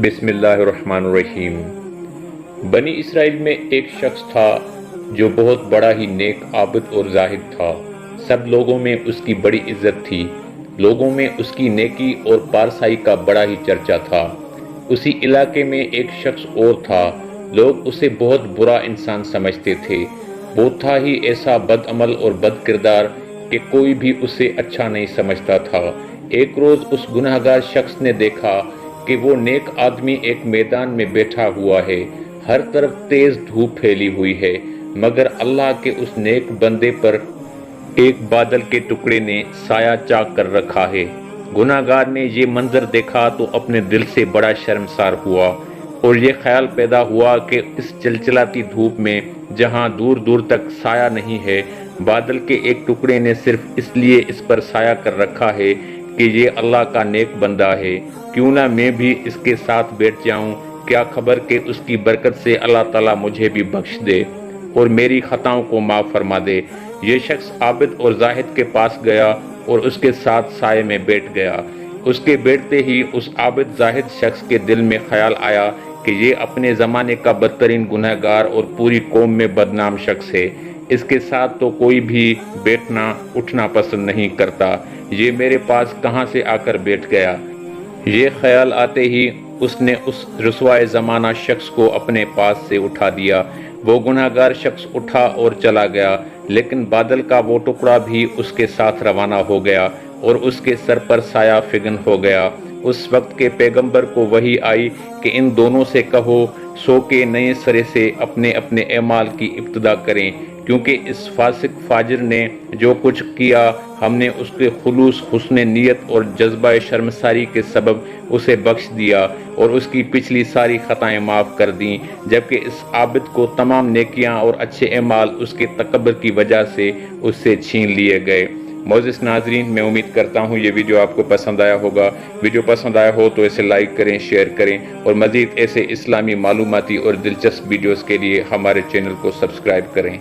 بسم اللہ الرحمن الرحیم۔ بنی اسرائیل میں ایک شخص تھا جو بہت بڑا ہی نیک عابد اور زاہد تھا۔ سب لوگوں میں اس کی بڑی عزت تھی۔ لوگوں میں اس کی نیکی اور پارسائی کا بڑا ہی چرچا تھا۔ اسی علاقے میں ایک شخص اور تھا۔ لوگ اسے بہت برا انسان سمجھتے تھے۔ وہ تھا ہی ایسا بد عمل اور بد کردار کہ کوئی بھی اسے اچھا نہیں سمجھتا تھا۔ ایک روز اس گنہگار شخص نے دیکھا کہ وہ نیک آدمی ایک میدان میں بیٹھا ہوا ہے۔ ہر طرف تیز دھوپ پھیلی ہوئی ہے، مگر اللہ کے اس نیک بندے پر ایک بادل کے ٹکڑے نے سایہ چاک کر رکھا ہے۔ گنہگار نے یہ منظر دیکھا تو اپنے دل سے بڑا شرمسار ہوا اور یہ خیال پیدا ہوا کہ اس چلچلاتی دھوپ میں جہاں دور دور تک سایہ نہیں ہے، بادل کے ایک ٹکڑے نے صرف اس لیے اس پر سایہ کر رکھا ہے کہ یہ اللہ کا نیک بندہ ہے۔ کیوں نہ میں بھی اس کے ساتھ بیٹھ جاؤں، کیا خبر کہ اس کی برکت سے اللہ تعالیٰ مجھے بھی بخش دے اور میری خطاؤں کو معاف فرما دے۔ یہ شخص عابد اور زاہد کے پاس گیا اور اس کے ساتھ سائے میں بیٹھ گیا۔ اس کے بیٹھتے ہی اس عابد زاہد شخص کے دل میں خیال آیا کہ یہ اپنے زمانے کا بدترین گنہگار اور پوری قوم میں بدنام شخص ہے۔ اس کے ساتھ تو کوئی بھی بیٹھنا اٹھنا پسند نہیں کرتا، یہ میرے پاس کہاں سے آ کر بیٹھ گیا۔ یہ خیال آتے ہی اس نے اس رسوائے زمانہ شخص کو اپنے پاس سے اٹھا دیا۔ وہ گنہگار شخص اٹھا اور چلا گیا، لیکن بادل کا وہ ٹکڑا بھی اس کے ساتھ روانہ ہو گیا اور اس کے سر پر سایہ فگن ہو گیا۔ اس وقت کے پیغمبر کو وحی آئی کہ ان دونوں سے کہو سو کہ نئے سرے سے اپنے اپنے اعمال کی ابتدا کریں، کیونکہ اس فاسق فاجر نے جو کچھ کیا ہم نے اس کے خلوص حسن نیت اور جذبہ شرمساری کے سبب اسے بخش دیا اور اس کی پچھلی ساری خطائیں معاف کر دیں، جبکہ اس عابد کو تمام نیکیاں اور اچھے اعمال اس کے تکبر کی وجہ سے اس سے چھین لیے گئے۔ معزز ناظرین، میں امید کرتا ہوں یہ ویڈیو آپ کو پسند آیا ہوگا۔ ویڈیو پسند آیا ہو تو اسے لائک کریں، شیئر کریں اور مزید ایسے اسلامی معلوماتی اور دلچسپ ویڈیوز کے لیے ہمارے چینل کو سبسکرائب کریں۔